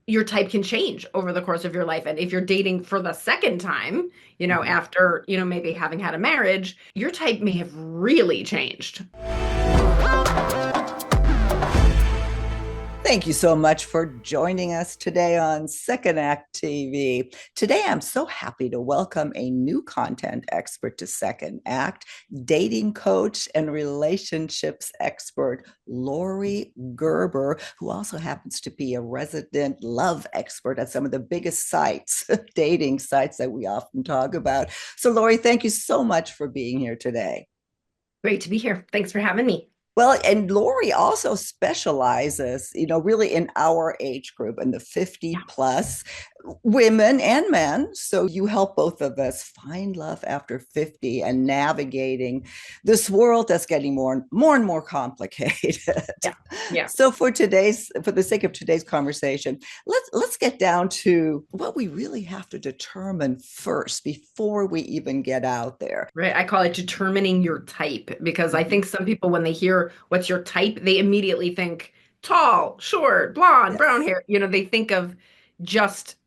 your type can change over the course of your life. And if you're dating for the second time, Mhm. after, maybe having had a marriage, your type may have really changed. Thank you so much for joining us today on Second Act TV. Today, I'm so happy to welcome a new content expert to Second Act, dating coach and relationships expert, Laurie Gerber, who also happens to be a resident love expert at some of the biggest sites, dating sites that we often talk about. So, Laurie, thank you so much for being here today. Great to be here. Thanks for having me. Well, and Lori also specializes, really in our age group and the 50 Yeah. plus women and men. So you help both of us find love after 50 and navigating this world that's getting more and more complicated. Yeah. Yeah. So for the sake of today's conversation, let's get down to what we really have to determine first before we even get out there. Right. I call it determining your type because I Mhm. think some people, when they hear what's your type, they immediately think tall, short, blonde, brown Yes. hair. They think of just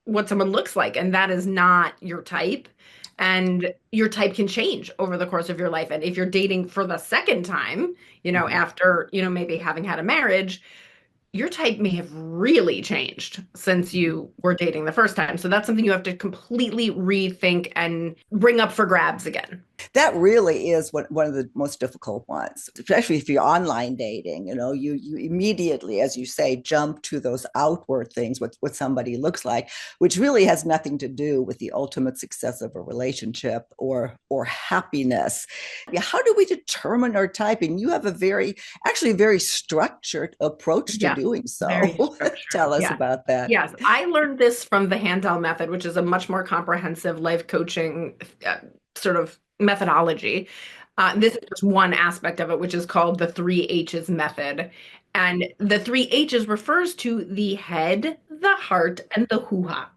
what someone looks like, and that is not your type. And your type can change over the course of your life. And if you're dating for the second time, Mhm. after, maybe having had a marriage, your type may have really changed since Mhm. you were dating the first time. So that's something you have to completely rethink and bring up for grabs again. That really is one of the most difficult ones, especially if you're online dating. You immediately, as you say, jump to those outward things, what somebody looks like, which really has nothing to do with the ultimate success of a relationship or happiness. Yeah, how do we determine our typing? You have actually a very structured approach to Yes, doing very so. structured. Tell us Yeah. about that. Yes, I learned this from the Handel method, which is a much more comprehensive life coaching sort of methodology. This is just one aspect of it, which is called the three H's method. And the three H's refers to the head, the heart, and the hoo-ha.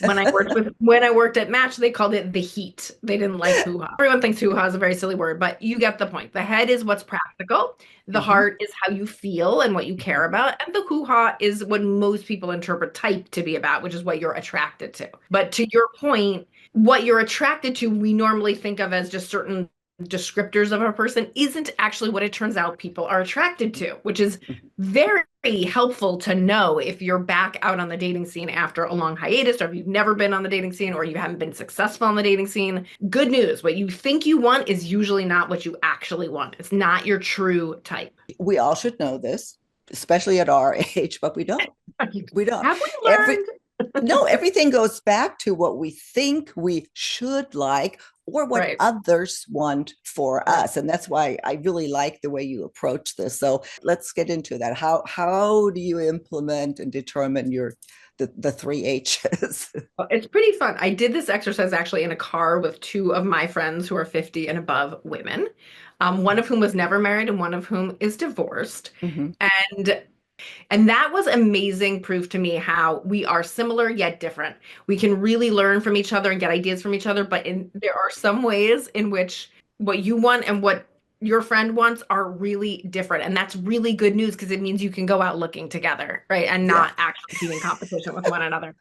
When I worked at Match, they called it the heat. They didn't like hoo-ha. Everyone thinks hoo-ha is a very silly word, but you get the point. The head is what's practical. The Mhm. heart is how you feel and what you care about. And the hoo-ha is what most people interpret type to be about, which is what you're attracted to. But to your point, what you're attracted to, we normally think of as just certain descriptors of a person isn't actually what it turns out people are attracted to, which is very helpful to know if you're back out on the dating scene after a long hiatus, or if you've never been on the dating scene, or you haven't been successful on the dating scene. Good news, what you think you want is usually not what you actually want. It's not your true type. We all should know this, especially at our age, but we don't. We don't. Have we Every learned? No, everything goes back to what we think we should like or what Right, others want for right. us. And that's why I really like the way you approach this. So let's get into that. How do you implement and determine the three H's? Well, it's pretty fun. I did this exercise actually in a car with two of my friends who are 50 and above women, one of whom was never married and one of whom is divorced. Mhm. And And that was amazing proof to me how we are similar yet different. We can really learn from each other and get ideas from each other, but there are some ways in which what you want and what your friend wants are really different. And that's really good news because it means you can go out looking together, right? And Yeah. not actually be in competition with one another.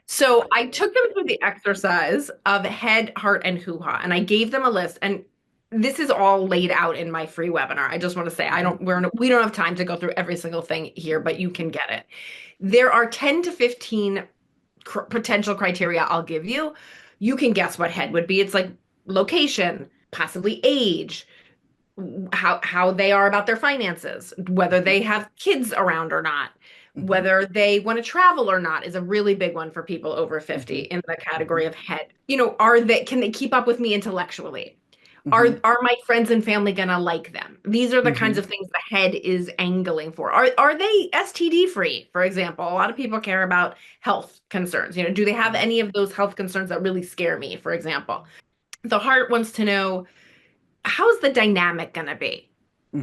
So I took them through the exercise of head, heart, and hoo-ha, and I gave them a list. And this is all laid out in my free webinar. I just want to say I Mhm. don't we don't have time to go through every single thing here, but you can get it. There are 10 to 15 potential criteria I'll give you. You can guess what head would be. It's like location, possibly age, how they are about their finances, whether Mhm. they have kids around or not, Mhm. whether they want to travel or not is a really big one for people over 50 Mhm. in the category Mhm. of head. Can they keep up with me intellectually? Are Mhm. are my friends and family gonna like them? These are the kinds Mhm. of things the head is angling for. Are they STD free, for example? A lot of people care about health concerns. Do they have any of those health concerns that really scare me, for example? The heart wants to know, how's the dynamic going to be?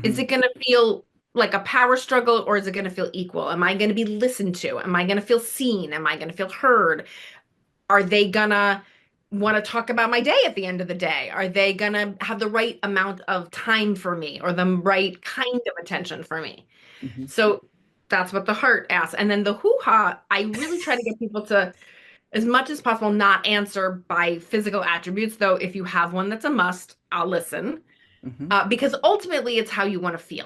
Is Mhm. it going to feel like a power struggle or is it going to feel equal? Am I going to be listened to? Am I going to feel seen? Am I going to feel heard? Are they going to want to talk about my day at the end of the day? Are they going to have the right amount of time for me or the right kind of attention for me? Mhm. So That's what the heart asks. And then the hoo-ha, I really try to get people to, as much as possible, not answer by physical attributes, though if you have one that's a must, I'll listen. Hmm. Because ultimately it's how you want to feel.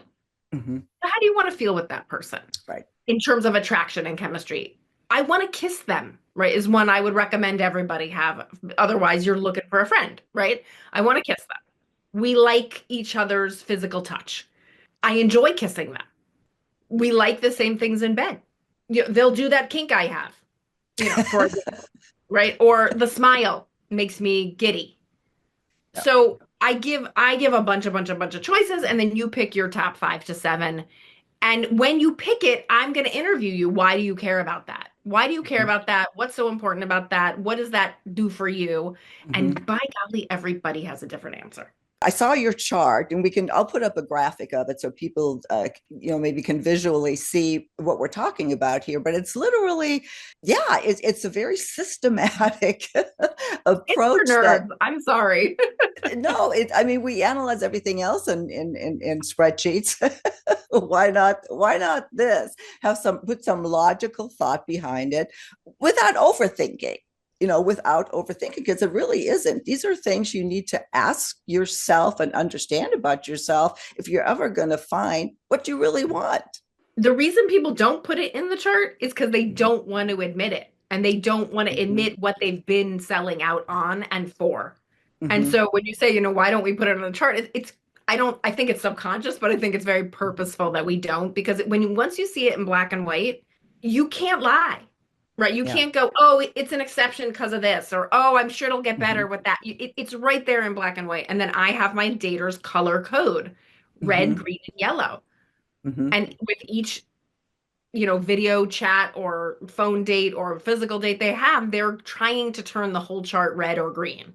Hmm. How do you want to feel with that person Right. in terms of attraction and chemistry? I want to kiss them, right? Is one I would recommend everybody have. Otherwise, you're looking for a friend, right? I want to kiss them. We like each other's physical touch. I enjoy kissing them. We like the same things in bed. They'll do that kink I have, for example, right? Or the smile makes me giddy. Yeah. So I give a bunch of choices, and then you pick your top 5 to 7. And when you pick it, I'm going to interview you. Why do you care about that? Why do you care Hmm. about that? What's so important about that? What does that do for you? Hmm. And by golly, everybody has a different answer. I saw your chart, and I'll put up a graphic of it so people, maybe can visually see what we're talking about here. But it's literally, yeah, it's a very systematic It's for approach that, nerds. I'm sorry. no, I mean, we analyze everything else in spreadsheets. Why not this? Put some logical thought behind it without overthinking. Without overthinking, because it really isn't. These are things you need to ask yourself and understand about yourself if you're ever going to find what you really want. The reason people don't put it in the chart is because they Mm-hmm. don't want to admit it. And they don't want to Mm-hmm. admit what they've been selling out on and for. And Mm-hmm. so when you say, why don't we put it on the chart? I think it's subconscious, but I think it's very purposeful that we don't, because once you see it in black and white, you can't lie, right? You Yeah. can't go, oh, it's an exception because of this, or, oh, I'm sure it'll get Mm-hmm. better with that. It's right there in black and white. And then I have my dater's color code, red, Mm-hmm. green, and yellow. Mm-hmm. And with each video chat or phone date or physical date they have, they're trying to turn the whole chart red or green.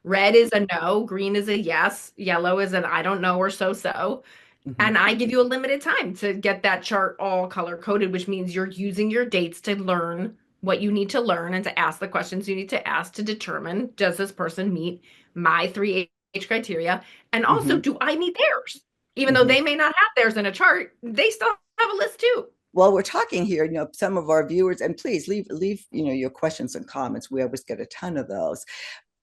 Red is a no, green is a yes, yellow is an I don't know or so. Mm-hmm. And I give you a limited time to get that chart all color coded, which means you're using your dates to learn what you need to learn and to ask the questions you need to ask to determine, does this person meet my 3H criteria? And also, Mm-hmm. do I meet theirs? Even though Mm-hmm. they may not have theirs in a chart, they still have a list too. Well, we're talking here, some of our viewers, and please leave, your questions and comments. We always get a ton of those.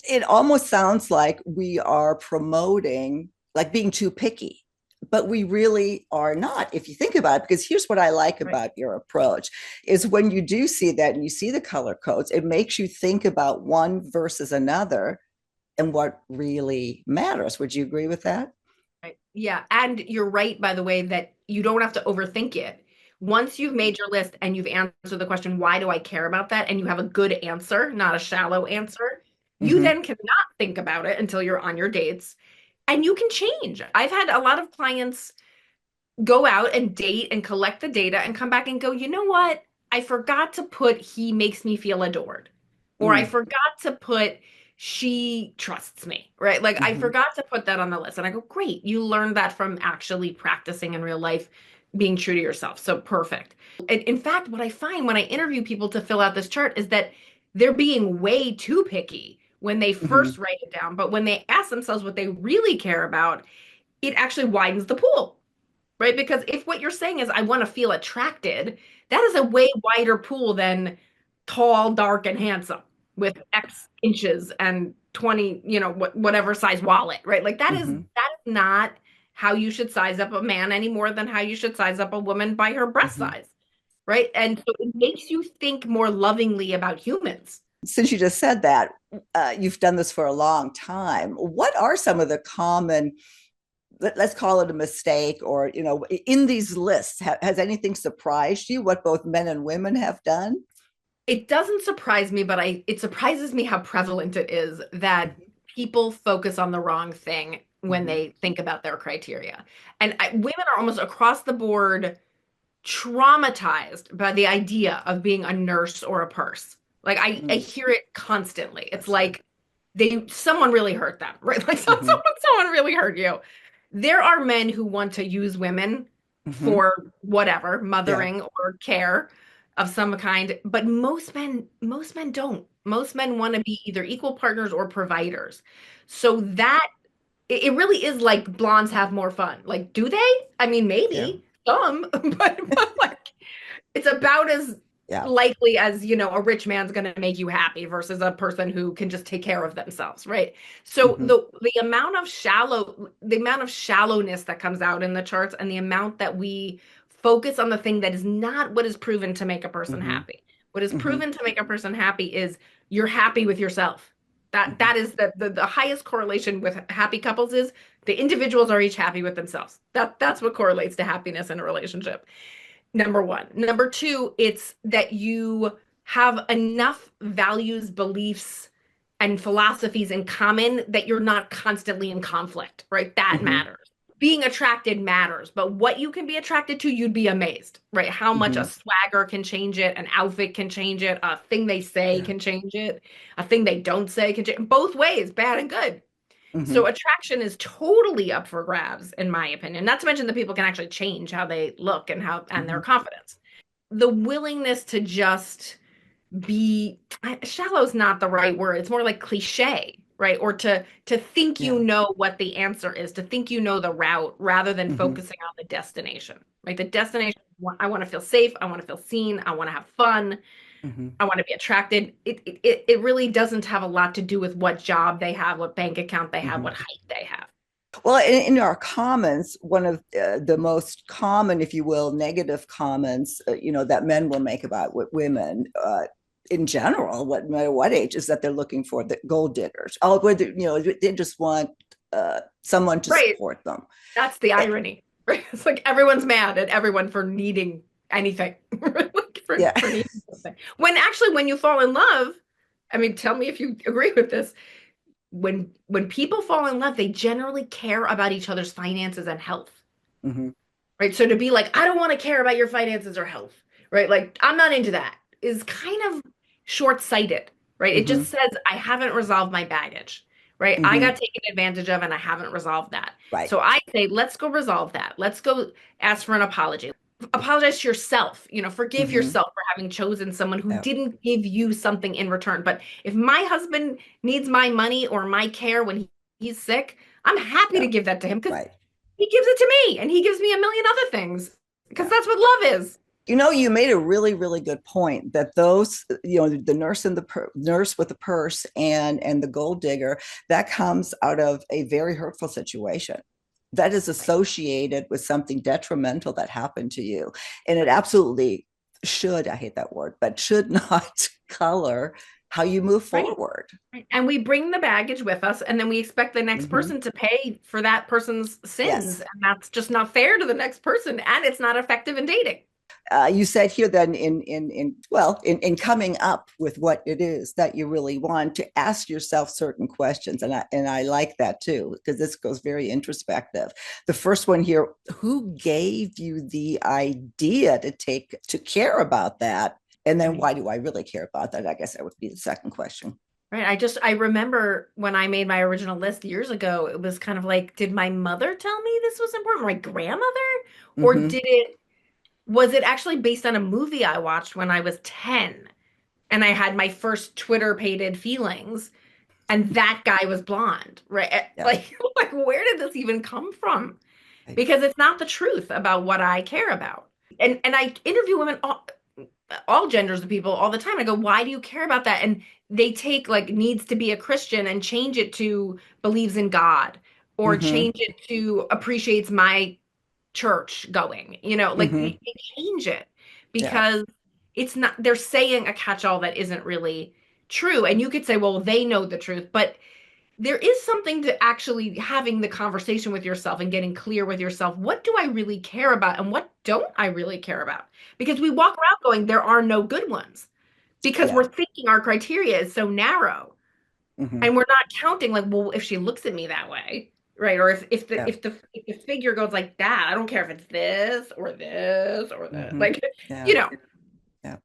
It almost sounds like we are promoting like being too picky, but we really are not, if you think about it. Because here's what I like Right. about your approach is when you do see that and you see the color codes, it makes you think about one versus another and what really matters. Would you agree with that? Right. Yeah. And you're right, by the way, that you don't have to overthink it. Once you've made your list and you've answered the question, why do I care about that? And you have a good answer, not a shallow answer, you Mm-hmm. then cannot think about it until you're on your dates, and you can change. I've had a lot of clients go out and date and collect the data and come back and go, you know what? I forgot to put he makes me feel adored. Or I Mm-hmm. forgot to put she trusts me, right? Like I Mm-hmm. forgot to put that on the list. And I go, great. You learned that from actually practicing in real life, being true to yourself. So perfect. In fact, what I find when I interview people to fill out this chart is that they're being way too picky when they Mm-hmm. first write it down. But when they ask themselves what they really care about, it actually widens the pool, right? Because if what you're saying is, I want to feel attracted, that is a way wider pool than tall, dark, and handsome with X inches and 20, whatever size wallet, right? Like Mm-hmm. that is not how you should size up a man any more than how you should size up a woman by her breast Mm-hmm. size, right? And so it makes you think more lovingly about humans. Since you just said that, you've done this for a long time. What are some of the common, let's call it a mistake, or in these lists, has anything surprised you? What both men and women have done? It doesn't surprise me, but it surprises me how prevalent it is that people focus on the wrong thing when Mm-hmm. they think about their criteria. And women are almost across the board traumatized by the idea of being a nurse or a purse. Like I Mm-hmm. hear it constantly. It's That's right. like someone really hurt them, right? Like Mm-hmm. someone really hurt you. There are men who want to use women Mm-hmm. for whatever, Yeah. mothering or care of some kind, but most men don't. Most men want to be either equal partners or providers. So that it really is like blondes have more fun. Like, do they? I mean, Yeah. maybe some, but like It's about as Yeah. likely as, a rich man's going to make you happy versus a person who can just take care of themselves, right? So Hmm. the amount of shallowness that comes out in the charts and the amount that we focus on the thing that is not what is proven to make a person Hmm. happy. What is Hmm. proven to make a person happy is you're happy with yourself. That Hmm. is the highest correlation with happy couples is the individuals are each happy with themselves. That's what correlates to happiness in a relationship. Number one. Number two, it's that you have enough values, beliefs, and philosophies in common that you're not constantly in conflict, right? That Hmm. matters. Being attracted matters, but what you can be attracted to, you'd be amazed, right? How much a Hmm. swagger can change it, an outfit can change it, a thing they say Yeah. can change it, a thing they don't say can change both ways, bad and good. Hmm. So attraction is totally up for grabs, in my opinion. Not to mention that people can actually change how they look and their Hmm. confidence. The willingness to just be shallow is not the right word. It's more like cliche, right? Or to think you Yeah. know what the answer is, to think you know the route rather than Hmm. focusing on the destination. Right? The destination, I want to feel safe, I want to feel seen, I want to have fun, Hmm. I want to be attracted. It really doesn't have a lot to do with what job they have, what bank account they have, Hmm. what height they have. Well, in our comments, one of the most common, if you will, negative comments, that men will make about women in general, no matter what age, is that they're looking for the gold diggers. Oh, whether they just want someone to Right. support them. That's the Eh, irony. Right? It's like everyone's mad at everyone for needing anything. Like Yeah. for needing something. When actually when you fall in love, I mean, tell me if you agree with this. When people fall in love, they generally care about each other's finances and health. Hmm. Right? So to be like, I don't want to care about your finances or health, right? Like, I'm not into that is kind of short-sighted, right? It Hmm. just says, I haven't resolved my baggage, right? I Hmm. got taken advantage of and I haven't resolved that. Right. So I say, let's go resolve that. Let's go ask for an apology. Apologize to yourself, forgive Hmm. yourself for having chosen someone who Yeah. didn't give you something in return. But if my husband needs my money or my care when he's sick, I'm happy to Yeah. give that to him because Right. he gives it to me and he gives me a million other things because Yeah. that's what love is. You made a really, really good point that those, the nurse and nurse with the purse and the gold digger, that comes out of a very hurtful situation that is associated with something detrimental that happened to you, and it absolutely should. I hate that word, but should not color how you move Right. forward. Right. And we bring the baggage with us and then we expect the next Hmm. person to pay for that person's sins. Yes. And that's just not fair to the next person. And it's not effective in dating. You said here then in coming up with what it is that you really want to ask yourself certain questions, and I like that too because this goes very introspective. The first one here: who gave you the idea to care about that, and then Right. why do I really care about that? I guess that would be the second question. Right. I remember when I made my original list years ago, it was kind of like, did my mother tell me this was important? My grandmother? Or Mm-hmm. was it actually based on a movie I watched when I was 10? And I had my first Twitter pated feelings, and that guy was blonde, right? Yeah. Like where did this even come from? Right. Because it's not the truth about what I care about. And I interview women all genders of people all the time. I go, why do you care about that? And they take like needs to be a Christian and change it to believes in God or Mm-hmm. change it to appreciates my church going. Like Mm-hmm. they change it Yeah. because it's not, they're saying a catch-all that isn't really true. And you could say, well, they know the truth, but there is something to actually having the conversation with yourself and getting clear with yourself. What do I really care about and what don't I really care about? Because we walk around going, there are no good ones because Yeah. we're thinking our criteria is so narrow Mm-hmm. and we're not counting like, well, if she looks at me that way, right? Or Yeah. if the figure goes like that, I don't care if it's this or this or that. Mm-hmm. Like, Yeah. you know, Yeah.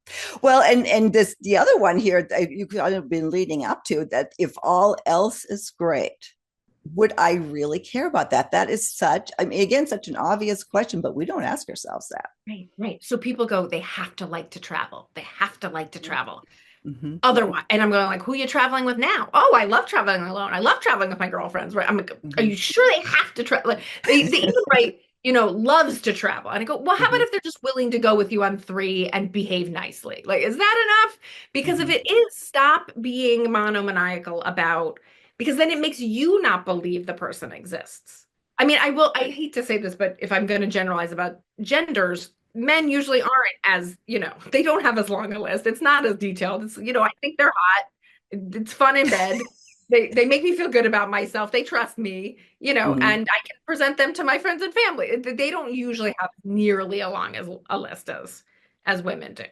Well, and this the other one here that you could have been leading up to that if all else is great, would I really care about that? That is such, I mean, again, such an obvious question, but we don't ask ourselves that. right, right. So people go, they have to like to travel. They have to like to travel. Mm-hmm. Otherwise, and I'm going like, who are you traveling with now? Oh, I love traveling alone. I love traveling with my girlfriends. Right? I'm like, are Mm-hmm. you sure they have to travel? Like, they even write loves to travel. And I go, well, how about Hmm. if they're just willing to go with you on three and behave nicely? Like, is that enough? Because if Hmm. it is, stop being monomaniacal about, because then it makes you not believe the person exists. I mean, I hate to say this, but if I'm going to generalize about genders, men usually aren't as, they don't have as long a list. It's not as detailed. I think they're hot. It's fun in bed. They make me feel good about myself. They trust me, Hmm. and I can present them to my friends and family. They don't usually have nearly as long as a list as women do.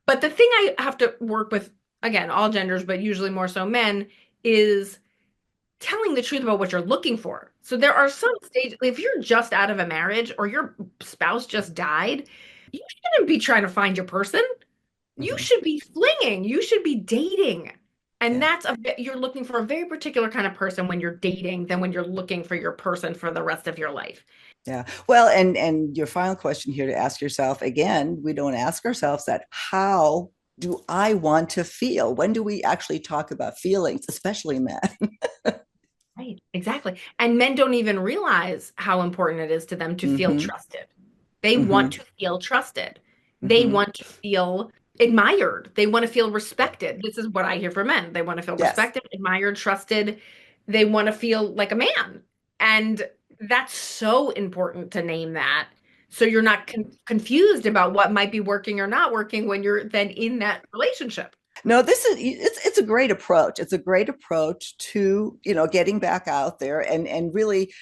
But the thing I have to work with, again, all genders, but usually more so men, is telling the truth about what you're looking for. So there are some stages, if you're just out of a marriage or your spouse just died, you shouldn't be trying to find your person. You Hmm. should be flinging. You should be dating. And Yeah. you're looking for a very particular kind of person when you're dating than when you're looking for your person for the rest of your life. Yeah. Well, and your final question here to ask yourself again, we don't ask ourselves that, how do I want to feel? When do we actually talk about feelings, especially men? Right, exactly. And men don't even realize how important it is to them to feel Hmm. trusted. They want Hmm. to feel trusted. They Hmm. want to feel admired. They want to feel respected. This is what I hear from men. They want to feel Yes. respected, admired, trusted. They want to feel like a man. And that's so important to name that. So you're not confused about what might be working or not working when you're then in that relationship. No, this is it's a great approach. It's a great approach to, getting back out there and really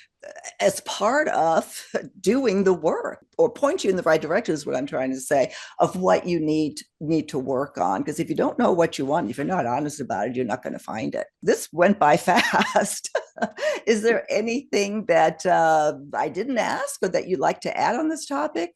as part of doing the work or point you in the right direction is what I'm trying to say of what you need to work on. Because if you don't know what you want, if you're not honest about it, you're not going to find it. This went by fast. Is there anything that I didn't ask or that you'd like to add on this topic?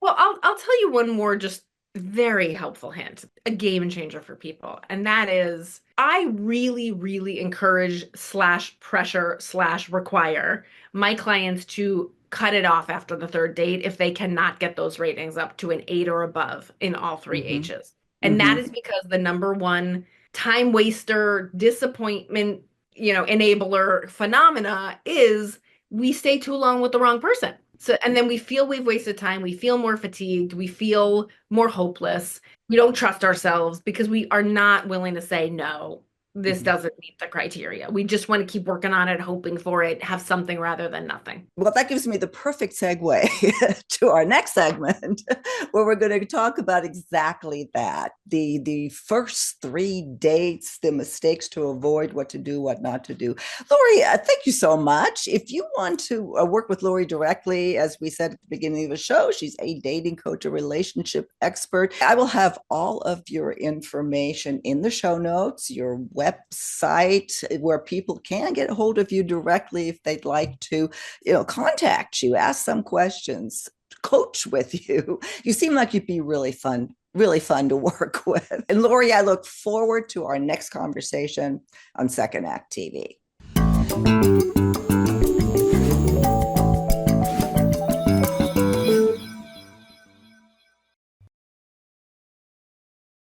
Well, I'll tell you one more just very helpful hint, a game changer for people. And that is I really, really encourage slash pressure slash require my clients to cut it off after the third date if they cannot get those ratings up to an 8 or above in all three Mm-hmm. H's. And that Mm-hmm. is because the number one time waster, disappointment, enabler phenomena is we stay too long with the wrong person. So, and then we feel we've wasted time. We feel more fatigued. We feel more hopeless. We don't trust ourselves because we are not willing to say, no, this Mm-hmm. doesn't meet the criteria. We just want to keep working on it, hoping for it, have something rather than nothing. Well, that gives me the perfect segue to our next segment, where we're going to talk about exactly that: the first three dates, the mistakes to avoid, what to do, what not to do. Laurie, thank you so much. If you want to work with Laurie directly, as we said at the beginning of the show, she's a dating coach, a relationship expert. I will have all of your information in the show notes, your website, where people can get a hold of you directly if they'd like to, contact you, ask some questions, coach with you. You seem like you'd be really fun to work with. And Laurie, I look forward to our next conversation on Second Act TV.